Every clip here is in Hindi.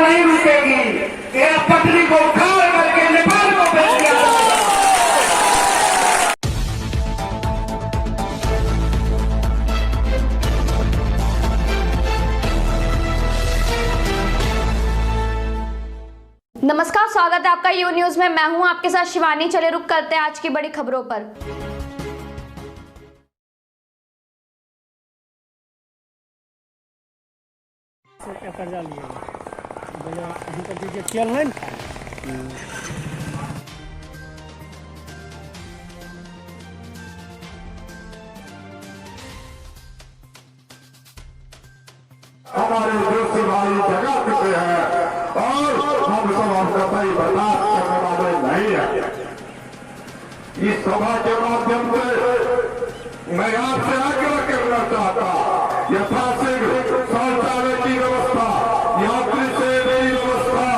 नहीं रुकेगी। ये पटरी को उखाड़ करके नेपाल को भेज दिया। नमस्कार, स्वागत है आपका यू न्यूज में। मैं हूं आपके साथ शिवानी। चले रुक करते हैं आज की बड़ी खबरों पर। कर्जा लिया बोले अभी तक दीजिए तेल नहीं था। हमारे देशी भाई जगह पे है और हम सब कतई बर्दाश्त करने वाले नहीं है। इस सभा के माध्यम से मैं आपसे आग्रह करना चाहता, यथाशीघ्र शौचालय की व्यवस्था, यात्री से नई व्यवस्था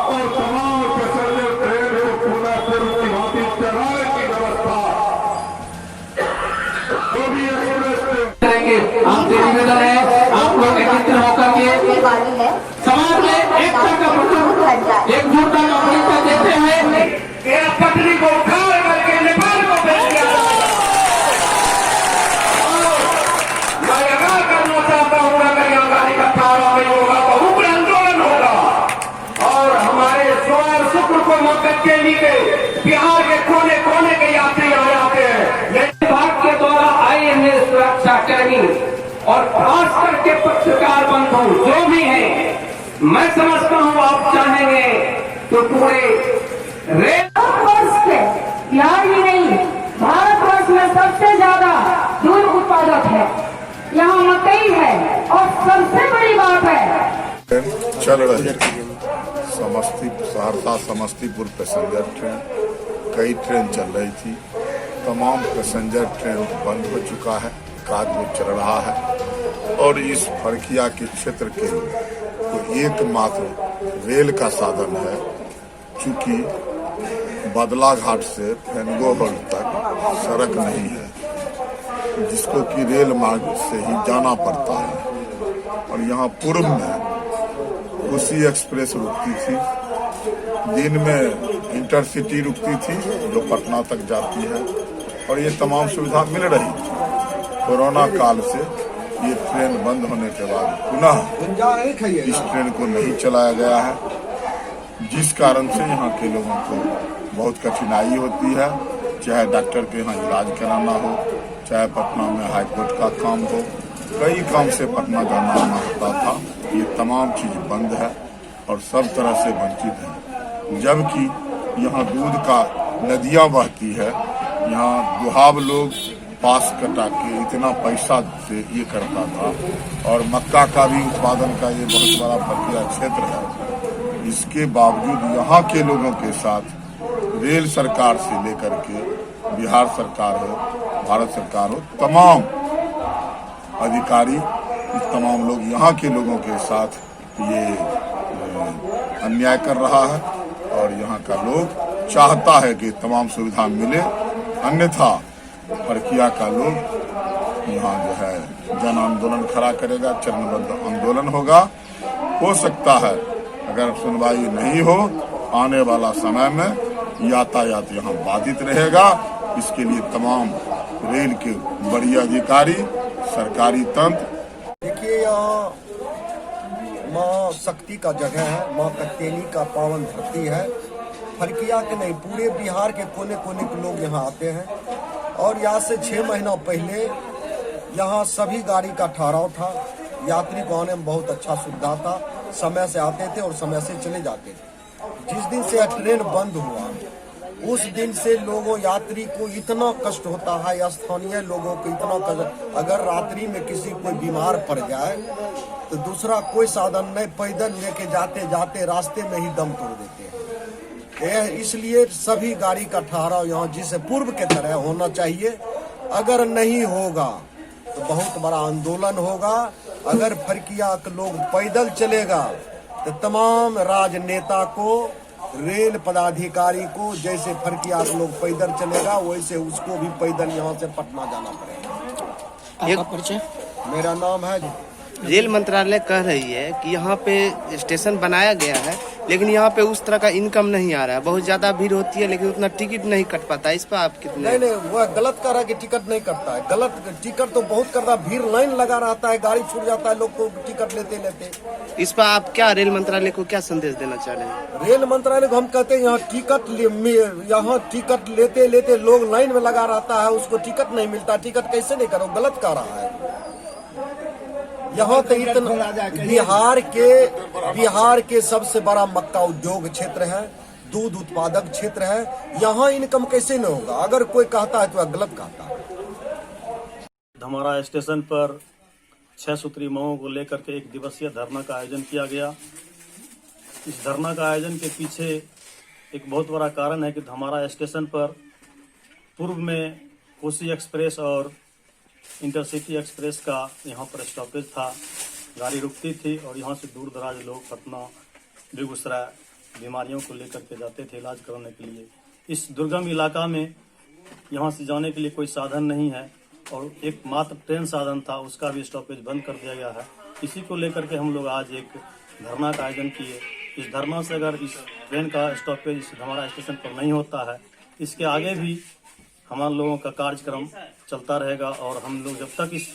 और तमाम पैसेंजर ट्रेन को पुनः पूर्व की भांति चलाने की व्यवस्था तो भी एक्सप्रेस करेंगे। आपसे निवेदन है, आप लोग एकत्र होकर के समाज में एकता का प्रतीक, एकजुटता का प्रतीक देते हुए ये पटरी को उखाड़ करके नेपाल को भेज दिया। मैं आगाह करना चाहता हूँ, अगर यहाँ गाड़ी का ठहराव नहीं होगा तो उग्र आंदोलन होगा और हमारे सोमवार शुक्र को मकद के लिए बिहार के कोने कोने के यात्री यहाँ आते हैं। विभाग के द्वारा INA सुरक्षा कर्मी और खास करके पत्रकार बंधु जो भी हैं, मैं समझता हूँ आप चाहेंगे तो पूरे भारतवर्ष के बिहार ही नहीं, भारतवर्ष में सबसे ज्यादा दूध उत्पादक है। यहाँ मकई है और सबसे बड़ी बात है चल रही सहरसा समस्तीपुर पैसेंजर ट्रेन, कई ट्रेन चल रही थी। तमाम पैसेंजर ट्रेन बंद हो चुका है, कार्य चल रहा है और इस फरकिया के क्षेत्र के लिए तो एकमात्र रेल का साधन है। चूंकि बदलाघाट से फेनगोहल तक सड़क नहीं है, जिसको कि रेल मार्ग से ही जाना पड़ता है। और यहाँ पूर्व में कोसी एक्सप्रेस रुकती थी, दिन में इंटरसिटी रुकती थी जो पटना तक जाती है और ये तमाम सुविधा मिल रही थी। कोरोना काल से ये ट्रेन बंद होने के बाद पुनः इस ट्रेन को नहीं चलाया गया है, जिस कारण से यहाँ के लोगों को बहुत कठिनाई होती है। चाहे डॉक्टर के यहाँ इलाज कराना हो, चाहे पटना में हाईकोर्ट का काम हो, कई काम से पटना जाना आना होता था। ये तमाम चीज बंद है और सब तरह से वंचित है। जबकि यहाँ दूध का नदियाँ बहती है, यहाँ दुहाब लोग पास कटा के इतना पैसा से ये करता था और मक्का का भी उत्पादन का ये बहुत बड़ा प्रक्रिया क्षेत्र है। इसके बावजूद यहाँ के लोगों के साथ रेल सरकार से लेकर के बिहार सरकार हो, भारत सरकार हो, तमाम अधिकारी, तमाम लोग यहाँ के लोगों के साथ ये अन्याय कर रहा है और यहाँ का लोग चाहता है कि तमाम सुविधा मिले। अन्यथा फरकिया का लोग यहाँ जो है जन आंदोलन खड़ा करेगा, चरणबद्ध आंदोलन होगा। हो सकता है अगर सुनवाई नहीं हो, आने वाला समय में यातायात यहाँ बाधित रहेगा। इसके लिए तमाम रेल के बड़ी अधिकारी, सरकारी तंत्र, देखिए यहाँ माँ शक्ति का जगह है, माँ कत्तेनी का पावन धरती है। फरकिया के नहीं, पूरे बिहार के कोने कोने के लोग यहाँ आते हैं और यहाँ से 6 महीना पहले यहाँ सभी गाड़ी का ठहराव था। यात्री को आने में बहुत अच्छा सुविधा था, समय से आते थे और समय से चले जाते थे। जिस दिन से ट्रेन बंद हुआ उस दिन से लोगों यात्री को इतना कष्ट होता है, स्थानीय लोगों को इतना कष्ट। अगर रात्रि में किसी कोई बीमार पड़ जाए तो दूसरा कोई साधन नहीं, पैदल लेके जाते जाते रास्ते में ही दम तोड़ देते हैं। इसलिए सभी गाड़ी का ठहराव यहाँ जिसे पूर्व के तरह होना चाहिए। अगर नहीं होगा तो बहुत बड़ा आंदोलन होगा। अगर फरकिया के लोग पैदल चलेगा तो तमाम राजनेता को, रेल पदाधिकारी को, जैसे फरकिया के लोग पैदल चलेगा वैसे उसको भी पैदल यहाँ से पटना जाना पड़ेगा। आपका परिचय? मेरा नाम है रेल मंत्रालय कह रही है कि यहाँ पे स्टेशन बनाया गया है, लेकिन यहाँ पे उस तरह का इनकम नहीं आ रहा है। बहुत ज्यादा भीड़ होती है, लेकिन उतना टिकट नहीं कट पाता। इस पर आप कितने? नहीं, वह गलत कर रहा है कि टिकट नहीं कटता है। गलत टिकट तो बहुत करता है, भीड़ लाइन लगा रहता है, गाड़ी छूट जाता है लोग को टिकट लेते लेते। इस पर आप क्या रेल मंत्रालय को क्या संदेश देना चाह रहे हैं? रेल मंत्रालय को हम कहते हैं यहाँ टिकट लेते लेते लोग लाइन में लगा रहता है, उसको टिकट नहीं मिलता। टिकट कैसे नहीं करो, गलत कर रहा है। यहाँ तो इतना बिहार के सबसे बड़ा मक्का उद्योग क्षेत्र है, दूध उत्पादक क्षेत्र है। यहाँ इनकम कैसे नहीं होगा? अगर कोई कहता है तो वह गलत कहता है। धमारा स्टेशन पर 6 सूत्री मांगों को लेकर के एक दिवसीय धरना का आयोजन किया गया। इस धरना का आयोजन के पीछे एक बहुत बड़ा कारण है कि धमारा स्टेशन पर पूर्व में कोसी एक्सप्रेस और इंटरसिटी एक्सप्रेस का यहाँ पर स्टॉपेज था। गाड़ी रुकती थी और यहाँ से दूर दराज लोग पटना, बेगूसराय बीमारियों को लेकर के जाते थे इलाज कराने के लिए। इस दुर्गम इलाका में यहाँ से जाने के लिए कोई साधन नहीं है और एक मात्र ट्रेन साधन था, उसका भी स्टॉपेज बंद कर दिया गया है। इसी को लेकर के हम लोग आज एक धरना का आयोजन किए। इस धरना से अगर इस ट्रेन का स्टॉपेज इस धमारा स्टेशन पर नहीं होता है, इसके आगे भी हमारे लोगों का कार्यक्रम चलता रहेगा और हम लोग जब तक इस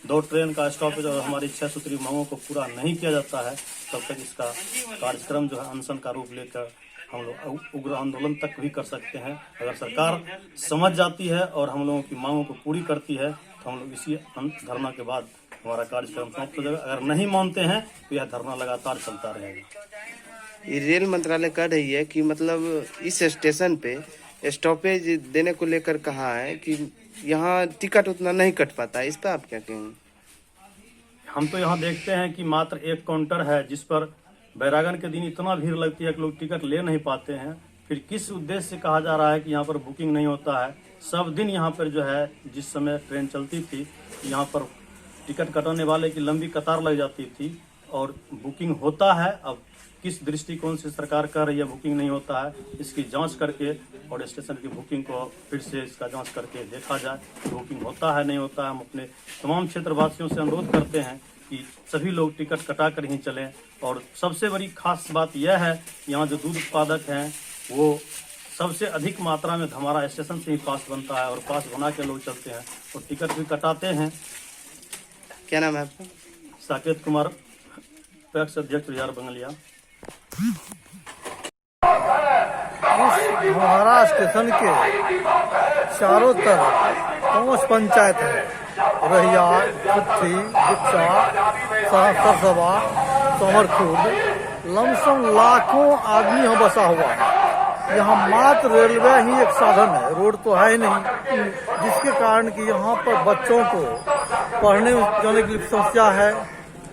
2 ट्रेन का स्टॉपेज और हमारी 6 सूत्री मांगों को पूरा नहीं किया जाता है, तब तक इसका कार्यक्रम जो है अनशन का रूप लेकर हम लोग उग्र आंदोलन तक भी कर सकते हैं। अगर सरकार समझ जाती है और हम लोगों की मांगों को पूरी करती है तो हम लोग इसी धरना के बाद हमारा कार्यक्रम समाप्त हो जाएगा। अगर नहीं मानते हैं तो यह धरना लगातार चलता रहेगा। ये रेल मंत्रालय कह रही है कि मतलब इस स्टेशन पे स्टॉपेज देने को लेकर कहा है कि यहाँ टिकट उतना नहीं कट पाता। इस पर आप क्या कहेंगे? हम तो यहाँ देखते हैं कि मात्र एक काउंटर है जिस पर बैरागन के दिन इतना भीड़ लगती है कि लोग टिकट ले नहीं पाते हैं। फिर किस उद्देश्य से कहा जा रहा है कि यहाँ पर बुकिंग नहीं होता है? सब दिन यहाँ पर जो है जिस समय ट्रेन चलती थी यहाँ पर टिकट कटाने वाले की लंबी कतार लग जाती थी और बुकिंग होता है। अब किस दृष्टिकोण से सरकार कह रही है बुकिंग नहीं होता है, इसकी जांच करके और स्टेशन की बुकिंग को फिर से इसका जांच करके देखा जाए बुकिंग होता है नहीं होता है। हम अपने तमाम क्षेत्रवासियों से अनुरोध करते हैं कि सभी लोग टिकट कटा कर ही चलें। और सबसे बड़ी खास बात यह है यहाँ जो दूध उत्पादक हैं वो सबसे अधिक मात्रा में धमारा स्टेशन से ही पास बनता है और पास बना के लोग चलते हैं और टिकट भी कटाते हैं। क्या नाम है आपका? साकेत कुमार, पैक्स अध्यक्ष बिहार बंगलिया। धमारा स्टेशन के चारों तरफ 5 पंचायत है, रहिया, कुट्ठी, गुच्चा, सरसबा, समरखुर्द। लमसम लाखों आदमी यहाँ बसा हुआ है। यहाँ मात्र रेलवे ही एक साधन है, रोड तो है ही नहीं, जिसके कारण कि यहाँ पर बच्चों को पढ़ने जाने की समस्या है।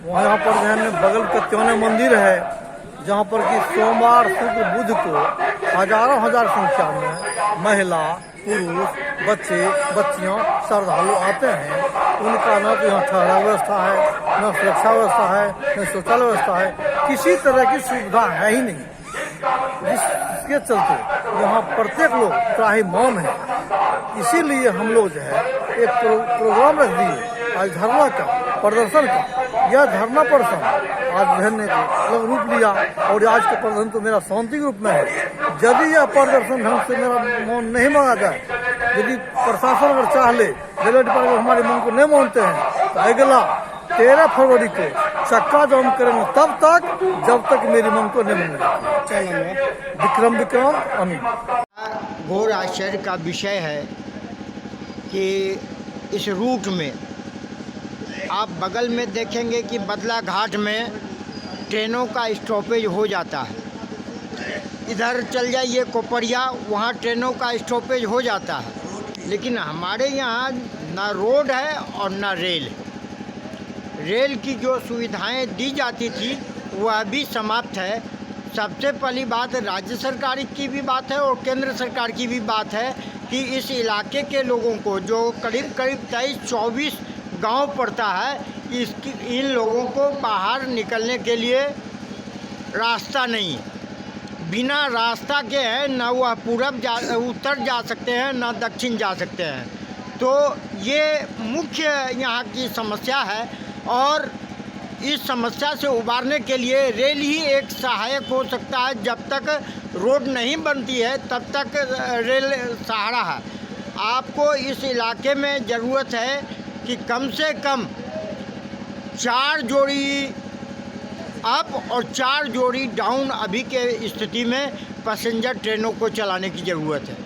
वहाँ पर बगल का त्योने मंदिर है जहाँ पर कि सोमवार, शुक्र, बुध को हजारों हजार संख्या में महिला, पुरुष, बच्चे, बच्चियाँ, श्रद्धालु आते हैं। उनका न तो यहाँ ठहरा व्यवस्था है, न सुरक्षा व्यवस्था है, न शौचालय व्यवस्था है, किसी तरह की सुविधा है ही नहीं। जिसके चलते यहाँ प्रत्येक लोग त्राहिमाम है। इसीलिए हम लोग जो है एक प्रोग्राम रख दिए आज धरना का, प्रदर्शन का। यह धरना प्रदर्शन आज रहने को रूप लिया और आज का प्रदर्शन तो मेरा शांति रूप में है। यदि यह प्रदर्शन ढंग से मेरा मौन नहीं माना जाए, यदि प्रशासन अगर चाह ले, रेलवे डिपार्टमेंट हमारे मन को नहीं मानते हैं, तो अगला 13 फरवरी को चक्का जाम करेंगे तब तक जब तक मेरी मन को नहीं मानेगा। विक्रम अमीन। घोर आश्चर्य का विषय है कि इस रूट में आप बगल में देखेंगे कि बदला घाट में ट्रेनों का स्टॉपेज हो जाता है। इधर चल जाइए कोपरिया, वहाँ ट्रेनों का स्टॉपेज हो जाता है। लेकिन हमारे यहाँ ना रोड है और ना रेल। रेल की जो सुविधाएं दी जाती थी वह भी समाप्त है। सबसे पहली बात राज्य सरकार की भी बात है और केंद्र सरकार की भी बात है कि इस इलाके के लोगों को जो करीब 23-24 गांव पड़ता है, इन लोगों को बाहर निकलने के लिए रास्ता नहीं। बिना रास्ता के हैं न वह उत्तर जा सकते हैं न दक्षिण जा सकते हैं। तो ये मुख्य यहाँ की समस्या है। और इस समस्या से उबारने के लिए रेल ही एक सहायक हो सकता है। जब तक रोड नहीं बनती है तब तक रेल सहारा है। आपको इस इलाके में ज़रूरत है कि कम से कम 4 जोड़ी अप और 4 जोड़ी डाउन अभी के स्थिति में पैसेंजर ट्रेनों को चलाने की ज़रूरत है।